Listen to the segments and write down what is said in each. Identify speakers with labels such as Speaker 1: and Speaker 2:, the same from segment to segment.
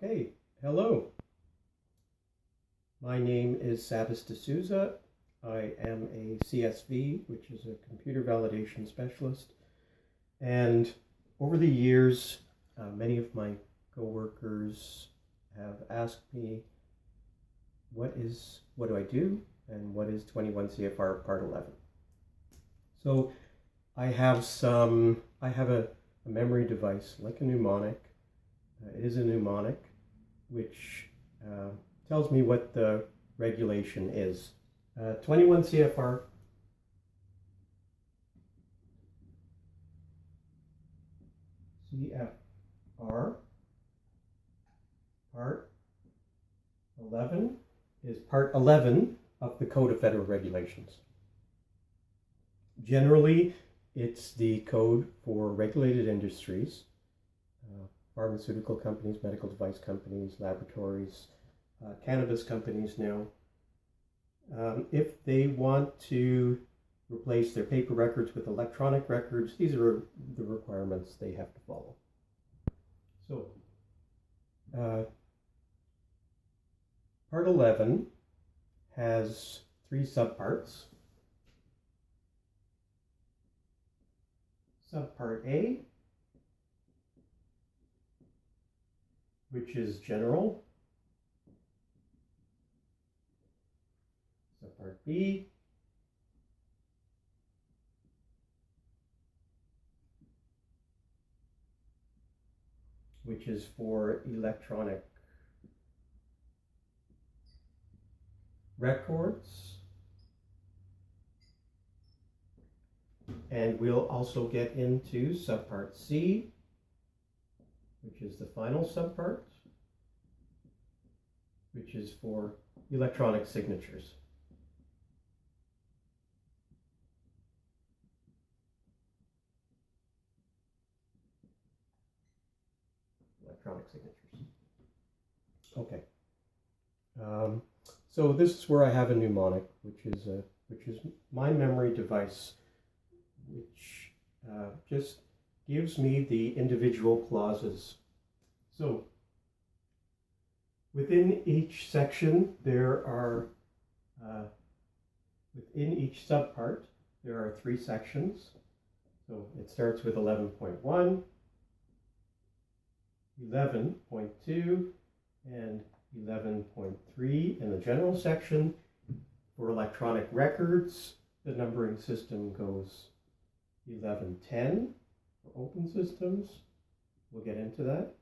Speaker 1: Okay, hello. My name is Savas D'Souza. I am a CSV, which is a computer validation specialist. And over the years, many of my coworkers have asked me, what do I do? And what is 21 CFR Part 11? So I have a memory device like a mnemonic. It is a mnemonic, which tells me what the regulation is. 21 CFR Part 11 is Part 11 of the Code of Federal Regulations. Generally, it's the code for regulated industries, pharmaceutical companies, medical device companies, laboratories, cannabis companies now. If they want to replace their paper records with electronic records, these are the requirements they have to follow. So, Part 11 has 3 subparts. Subpart A, which is general. Subpart B, which is for electronic records. And we'll also get into subpart C, which is the final subpart, which is for electronic signatures. Electronic signatures. Okay. So this is where I have a mnemonic, which is my memory device, which just gives me the individual clauses. So within each section, within each subpart, there are 3 sections. So it starts with 11.1, 11.2, and 11.3 in the general section. For electronic records, the numbering system goes 1110 for open systems. We'll get into that.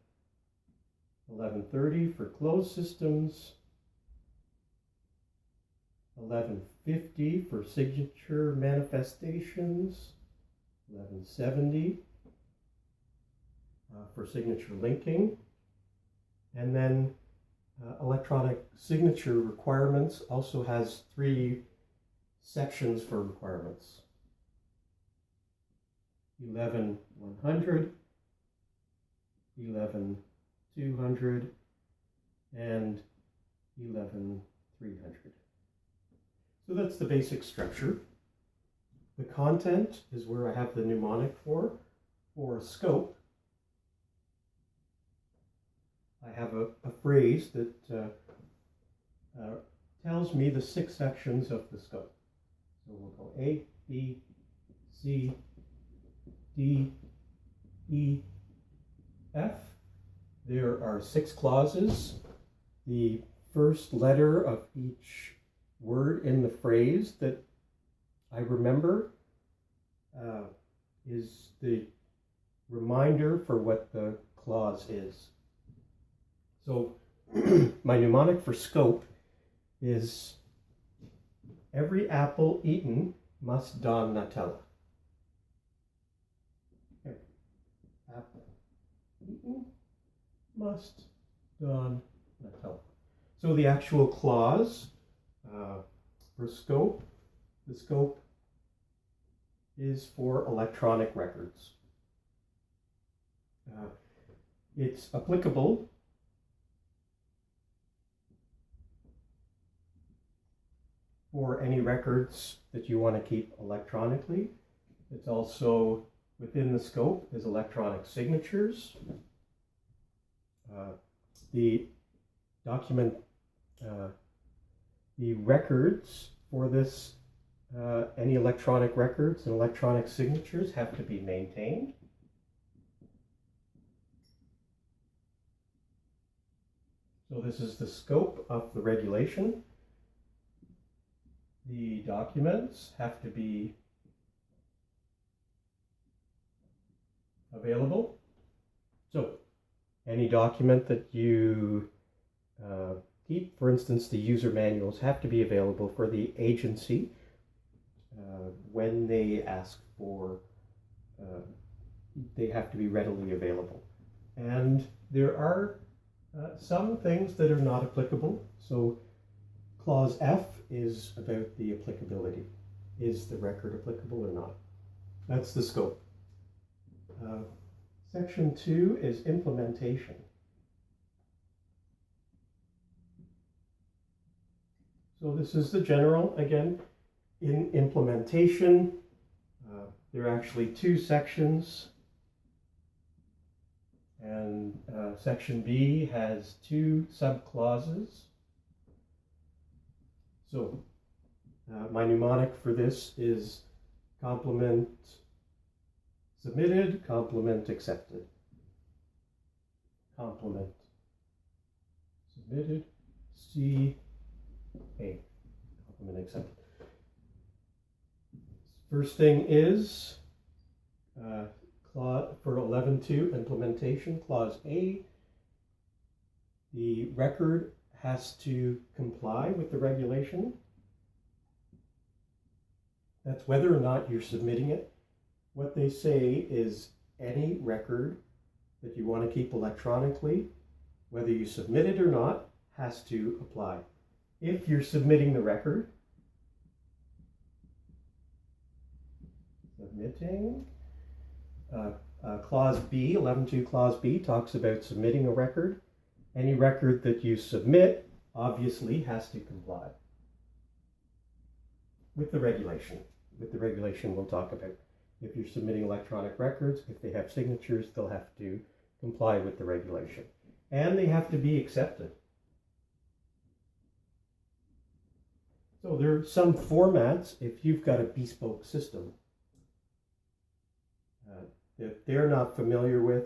Speaker 1: 1130 for closed systems. 1150 for signature manifestations. 1170 for signature linking. And then electronic signature requirements also has 3 sections for requirements. 11-100, 11-200, and 11-300. So that's the basic structure. The content is where I have the mnemonic for scope. I have a phrase that tells me the 6 sections of the scope. So we'll go A, B, C, D, E, F. There are 6 clauses. The first letter of each word in the phrase that I remember is the reminder for what the clause is. So my mnemonic for scope is every apple eaten must don Nutella. Every apple eaten must don Nutella. So the actual clause for scope, the scope is for electronic records. It's applicable for any records that you want to keep electronically. It's also within the scope is electronic signatures, the document, the records for this, any electronic records and electronic signatures have to be maintained. So this is the scope of the regulation. The documents have to be available. So any document that you keep, for instance, the user manuals have to be available for the agency when they ask for, they have to be readily available. And there are some things that are not applicable. So Clause F is about the applicability. Is the record applicable or not? That's the scope. Section 2 is implementation. So this is the general. Again, in implementation, there are actually 2 sections. And section B has 2 subclauses. So my mnemonic for this is complement submitted, complement accepted. Complement submitted, C-A, complement accepted. First thing is for 11.2 implementation, clause A, the record has to comply with the regulation. That's whether or not you're submitting it. What they say is any record that you want to keep electronically, whether you submit it or not, has to apply. If you're submitting the record, submitting, clause B, 11.2 clause B talks about submitting a record. Any record that you submit obviously has to comply with the regulation. With the regulation we'll talk about. If you're submitting electronic records, if they have signatures, they'll have to comply with the regulation. And they have to be accepted. So there are some formats, if you've got a bespoke system that they're not familiar with,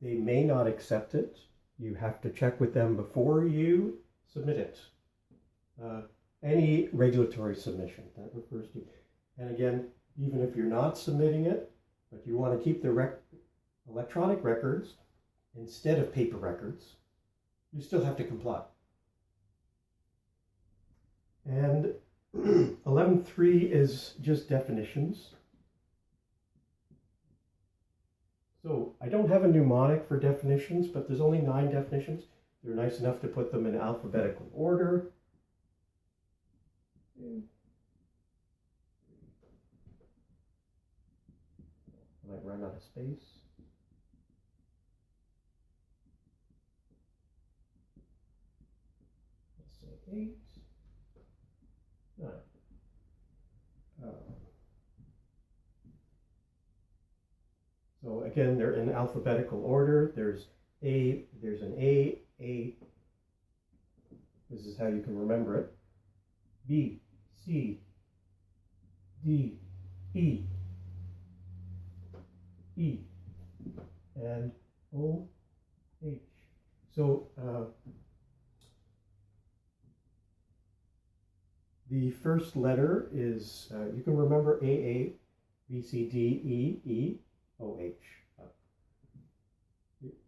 Speaker 1: they may not accept it. You have to check with them before you submit it. Any regulatory submission, that refers to. And again, even if you're not submitting it, but you want to keep the electronic records instead of paper records, you still have to comply. And 11.3 is just definitions. So I don't have a mnemonic for definitions, but there's only 9 definitions. They're nice enough to put them in alphabetical order. I might run out of space. Let's say 8, 9. So again, they're in alphabetical order. There's an A. This is how you can remember it. B, C, D, E, E, and O, H. So the first letter is, you can remember AA, B, C, D, E, E, O, H,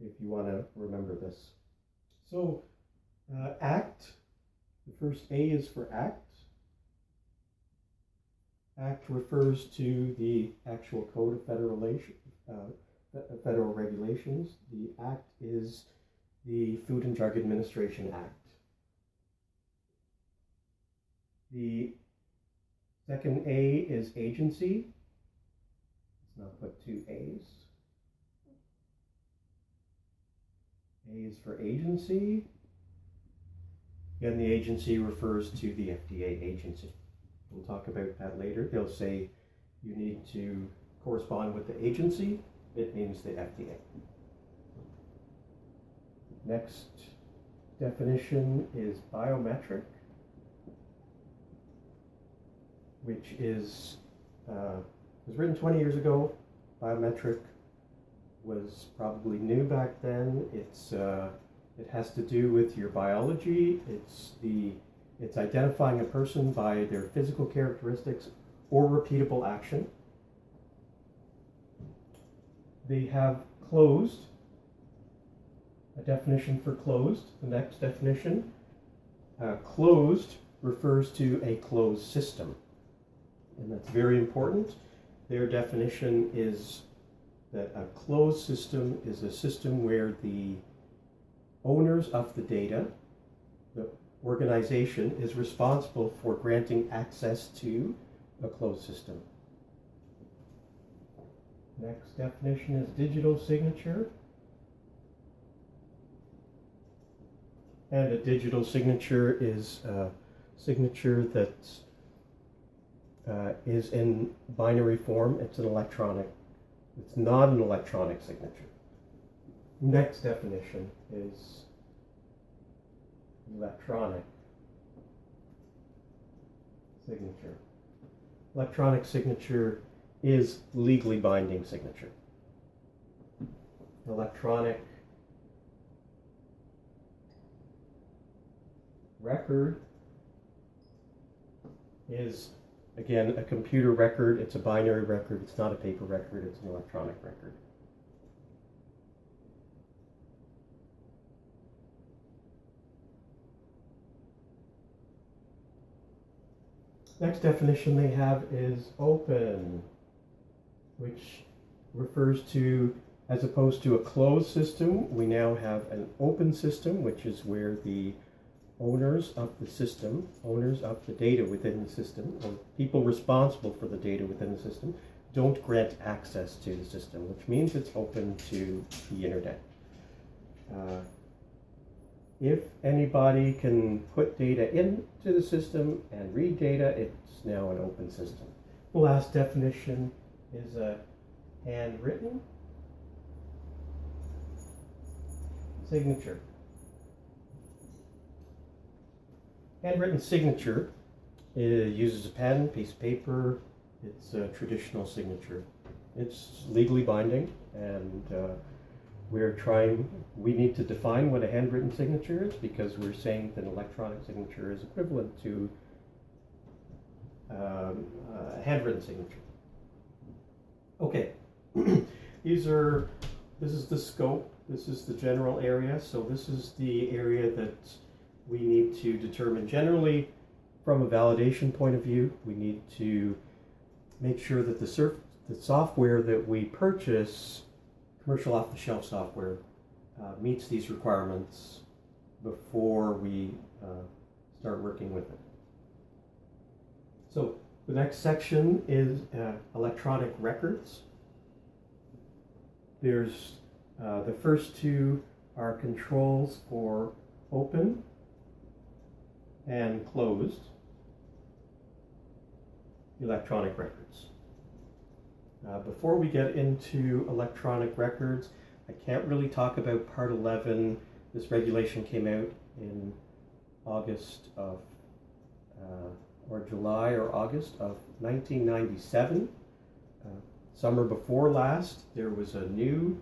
Speaker 1: if you want to remember this. So ACT, the first A is for ACT. ACT refers to the actual Code of Federal Regulations. The ACT is the Food and Drug Administration Act. The second A is agency. Let's now put 2 A's. A is for agency. Again, the agency refers to the FDA agency. We'll talk about that later. They'll say you need to correspond with the agency. It means the FDA. Next definition is biometric, which was written 20 years ago. Biometric was probably new back then. It has to do with your biology. It's identifying a person by their physical characteristics or repeatable action. They have closed, a definition for closed. The next definition, closed refers to a closed system, and that's very important. Their definition is that a closed system is a system where the owners of the data, the organization, is responsible for granting access to a closed system. Next definition is digital signature. And a digital signature is a signature that is in binary form. It's not an electronic signature. Next definition is electronic signature. Electronic signature is legally binding signature. Electronic record is, again, a computer record. It's a binary record. It's not a paper record. It's an electronic record. Next definition they have is open, which refers to, as opposed to a closed system, we now have an open system, which is where the owners of the system, owners of the data within the system, or people responsible for the data within the system, don't grant access to the system, which means it's open to the internet. If anybody can put data into the system and read data, it's now an open system. The last definition is a handwritten signature. Handwritten signature uses a pen, piece of paper. It's a traditional signature. It's legally binding, and we need to define what a handwritten signature is, because we're saying that an electronic signature is equivalent to a handwritten signature. Okay, this is the scope, this is the general area, so this is the area that we need to determine. Generally, from a validation point of view, we need to make sure that the software that we purchase, commercial off-the-shelf software, meets these requirements before we start working with it. So the next section is electronic records. There's the first two are controls for open and closed electronic records. Before we get into electronic records, I can't really talk about Part 11. This regulation came out in August of, or July or August of 1997. Summer before last, there was a new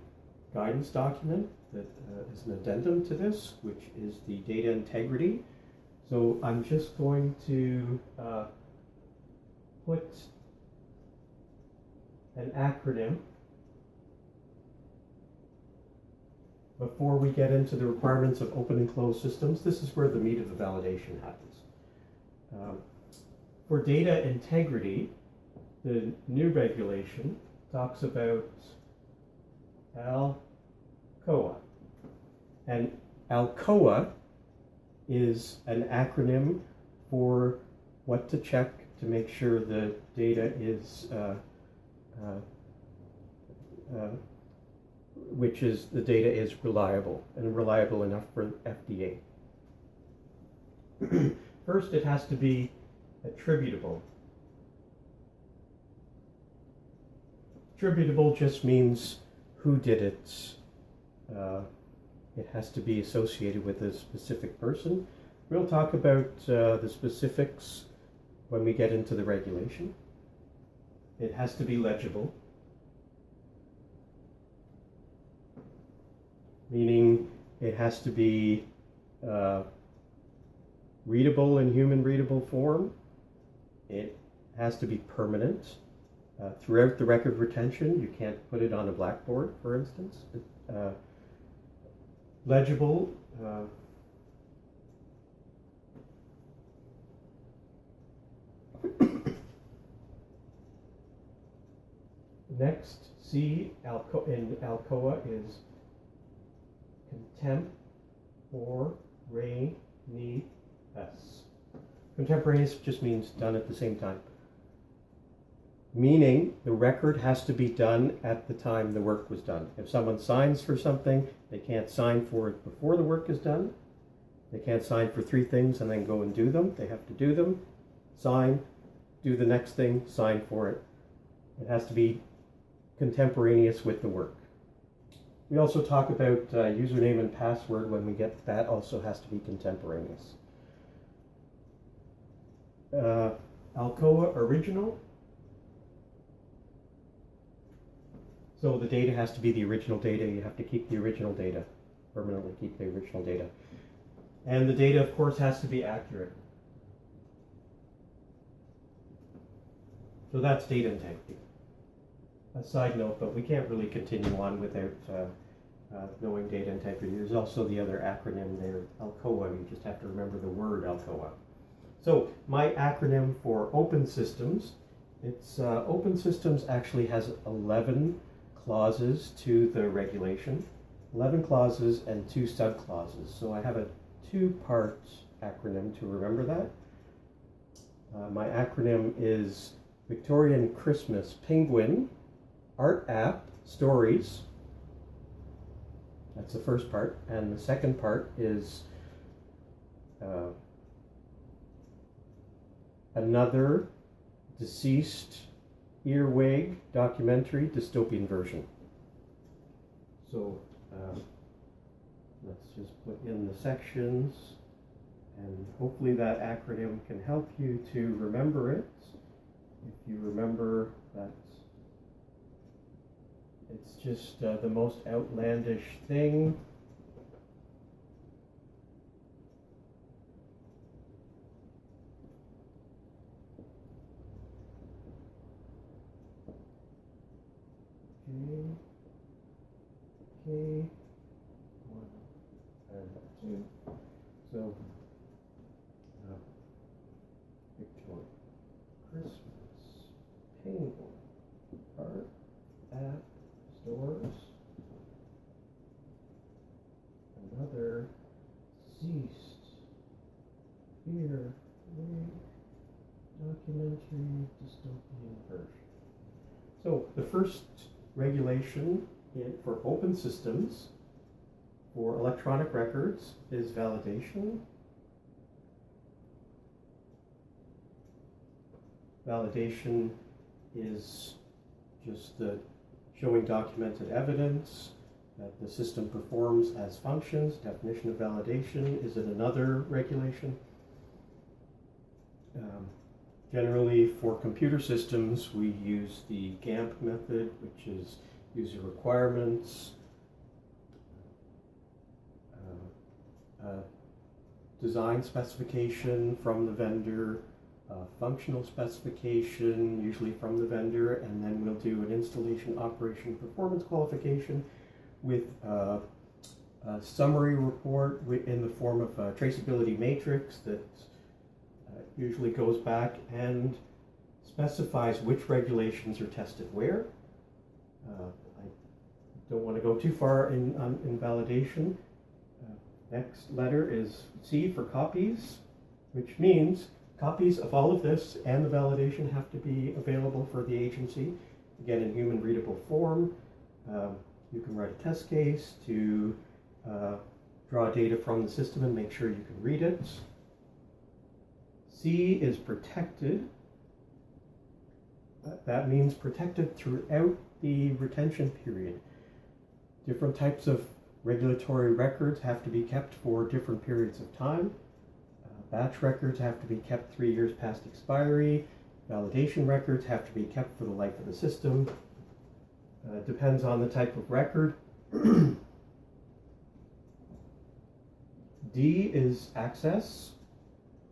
Speaker 1: guidance document that is an addendum to this, which is the data integrity. So I'm just going to put an acronym before we get into the requirements of open and closed systems. This is where the meat of the validation happens. For data integrity, the new regulation talks about ALCOA. And ALCOA is an acronym for what to check to make sure the data is the data is reliable and reliable enough for FDA. First, it has to be attributable. Attributable just means who did it, it has to be associated with a specific person. We'll talk about the specifics when we get into the regulation. It has to be legible, meaning it has to be readable in human readable form. It has to be permanent throughout the record retention. You can't put it on a blackboard, for instance. Legible. Next, C in Alcoa is contemporaneous. Contemporaneous just means done at the same time. Meaning the record has to be done at the time the work was done. If someone signs for something, they can't sign for it before the work is done. They can't sign for 3 things and then go and do them. They have to do them, sign, do the next thing, sign for it. It has to be contemporaneous with the work. We also talk about username and password when we get that also has to be contemporaneous. Alcoa original. So the data has to be the original data. You have to keep the original data, permanently keep the original data. And the data, of course, has to be accurate. So that's data integrity. A side note, but we can't really continue on without knowing data integrity. There's also the other acronym there, Alcoa. You just have to remember the word Alcoa. So my acronym for open systems, it's open systems actually has 11 clauses to the regulation, 11 clauses and 2 subclauses. So I have a 2-part acronym to remember that. My acronym is Victorian Christmas Penguin, Art App, Stories. That's the first part. And the second part is another deceased earwig documentary dystopian version. So let's just put in the sections, and hopefully that acronym can help you to remember it. If you remember that it's just the most outlandish thing. Okay, 1 and 2. So, Victorian Christmas, Penguin, Art, App, Stores, another deceased, here, documentary, dystopian version. So the first regulation for open systems for electronic records is validation. Validation is just the showing documented evidence that the system performs as functions. Definition of validation is in another regulation. Generally, for computer systems, we use the GAMP method, which is user requirements, design specification from the vendor, functional specification, usually from the vendor, and then we'll do an installation operation performance qualification with a summary report in the form of a traceability matrix that usually goes back and specifies which regulations are tested where. I don't want to go too far in validation. Next letter is C for copies, which means copies of all of this and the validation have to be available for the agency, again in human readable form. You can write a test case to draw data from the system and make sure you can read it. C is protected. That means protected throughout the retention period. Different types of Regulatory records have to be kept for different periods of time. Batch records have to be kept 3 years past expiry. Validation records have to be kept for the life of the system. Depends on the type of record. D is access,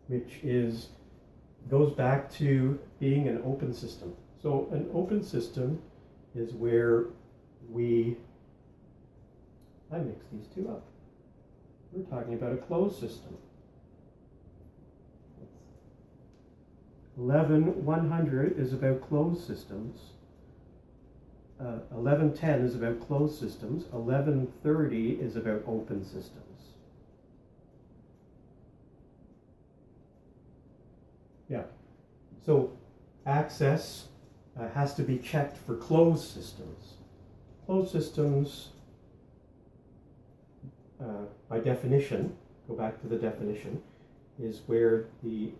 Speaker 1: which goes back to being an open system. So an open system is where I mixed these two up. We're talking about a closed system. 11.100 is about closed systems. 11.10 is about closed systems. 11.30 is about open systems. Yeah, so access has to be checked for closed systems. Closed systems, by definition, go back to the definition, is where the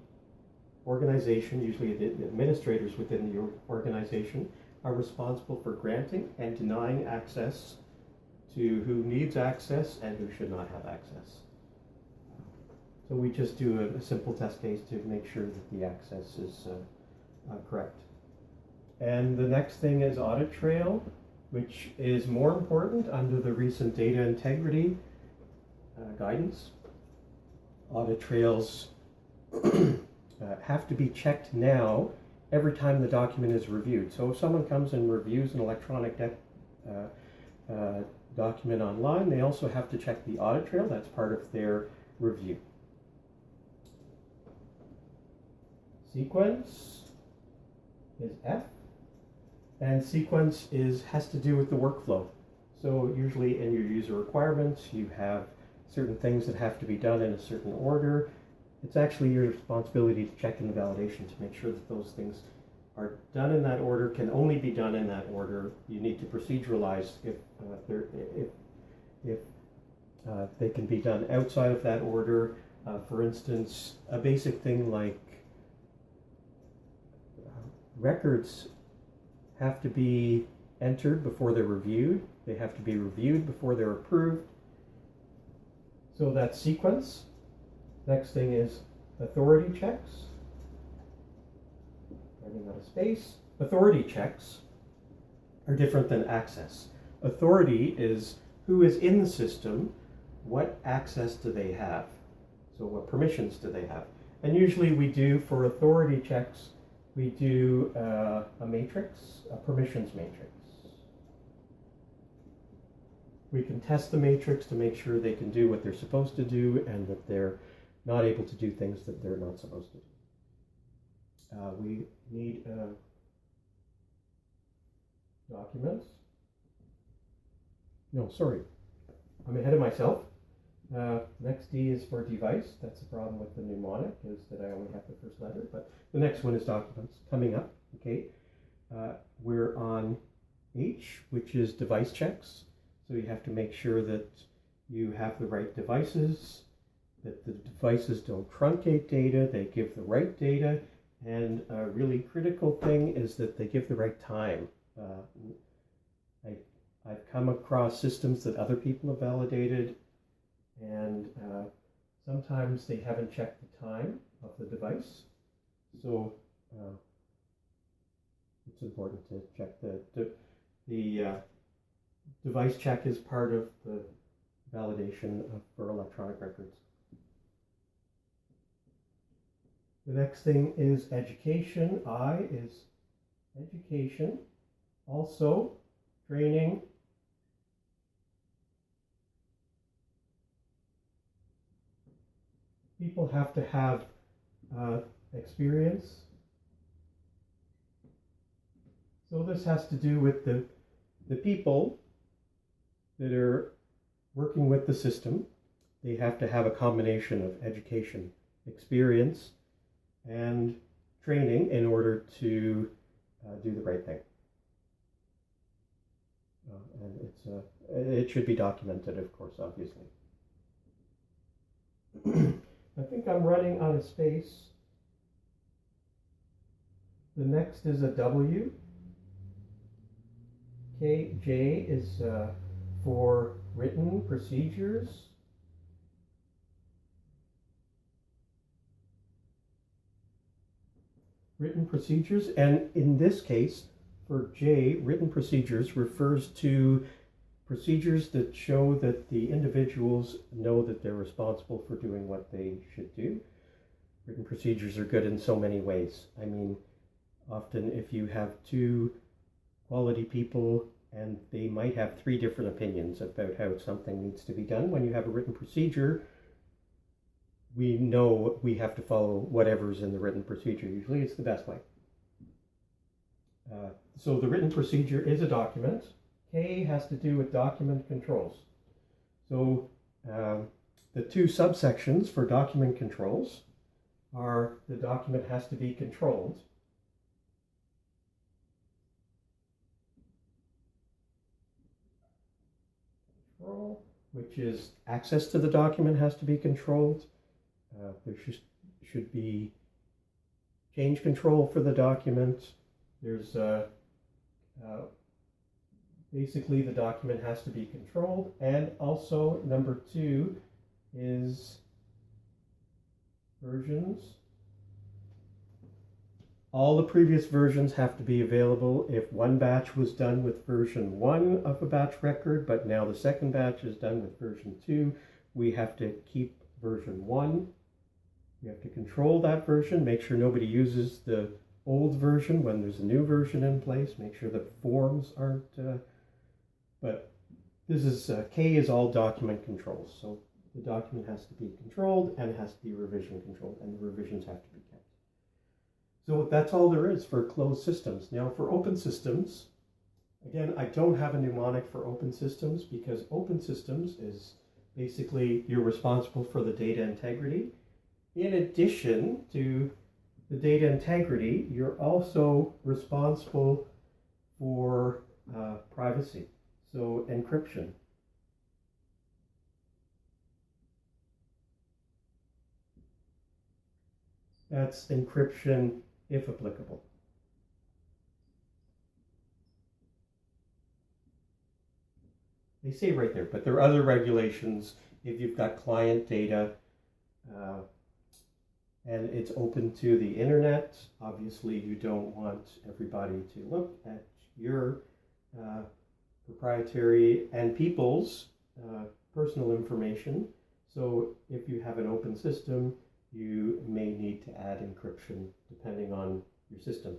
Speaker 1: organization, usually the administrators within the organization, are responsible for granting and denying access to who needs access and who should not have access. So we just do a simple test case to make sure that the access is correct. And the next thing is audit trail, which is more important under the recent data integrity guidance. Audit trails have to be checked now every time the document is reviewed. So if someone comes and reviews an electronic document online, they also have to check the audit trail. That's part of their review. Sequence is F, and sequence has to do with the workflow. So usually in your user requirements, you have certain things that have to be done in a certain order. It's actually your responsibility to check in the validation to make sure that those things are done in that order, can only be done in that order. You need to proceduralize if they can be done outside of that order. For instance, a basic thing like records have to be entered before they're reviewed. They have to be reviewed before they're approved. So that's sequence. Next thing is authority checks. Running out of space. Authority checks are different than access. Authority is who is in the system, what access do they have? So what permissions do they have? And usually we do, for authority checks, we do a matrix, a permissions matrix. We can test the matrix to make sure they can do what they're supposed to do and that they're not able to do things that they're not supposed to do. We need documents. No, sorry, I'm ahead of myself. Next D is for device. That's the problem with the mnemonic, is that I only have the first letter, but the next one is documents coming up, okay? We're on H, which is device checks. So you have to make sure that you have the right devices, that the devices don't truncate data, they give the right data, and a really critical thing is that they give the right time. I've come across systems that other people have validated, and sometimes they haven't checked the time of the device. So it's important to check the device check is part of the validation for electronic records. The next thing is education. I is education. Also, training. People have to have experience. So this has to do with the people that are working with the system. They have to have a combination of education, experience, and training in order to do the right thing. And it should be documented, of course, obviously. I think I'm running out of space. The next is a W. J is for written procedures. Written procedures, and in this case, for J, written procedures refers to procedures that show that the individuals know that they're responsible for doing what they should do. Written procedures are good in so many ways. I mean, often if you have two quality people and they might have three different opinions about how something needs to be done, when you have a written procedure, we know we have to follow whatever's in the written procedure. Usually it's the best way. So the written procedure is a document. K has to do with document controls. So the two subsections for document controls are the document has to be controlled. Control, which is access to the document has to be controlled. There should be change control for the document. There's basically the document has to be controlled, and also number 2 is versions. All the previous versions have to be available. If one batch was done with version 1 of a batch record, but now the second batch is done with version 2, we have to keep version 1. We have to control that version, make sure nobody uses the old version when there's a new version in place, make sure the forms aren't, but this is, K is all document controls. So the document has to be controlled and it has to be revision controlled, and the revisions have to be kept. So that's all there is for closed systems. Now for open systems, again, I don't have a mnemonic for open systems because open systems is basically you're responsible for the data integrity. In addition to the data integrity, you're also responsible for privacy, so encryption. That's encryption if applicable. They say right there, but there are other regulations if you've got client data and it's open to the internet. Obviously, you don't want everybody to look at your proprietary and people's personal information. So if you have an open system, you may need to add encryption depending on your system.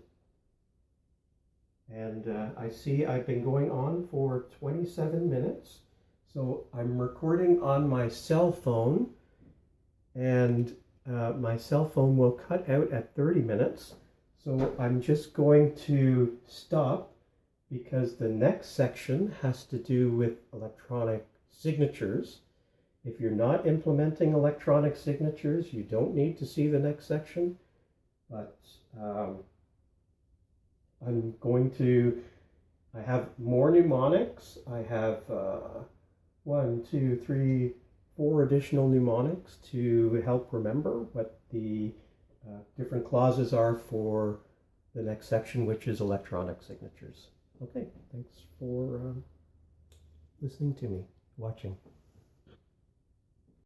Speaker 1: And I see I've been going on for 27 minutes. So I'm recording on my cell phone, and my cell phone will cut out at 30 minutes. So I'm just going to stop because the next section has to do with electronic signatures. If you're not implementing electronic signatures, you don't need to see the next section, but I have more mnemonics. I have 4 additional mnemonics to help remember what the different clauses are for the next section, which is electronic signatures. Okay, thanks for listening to me, watching.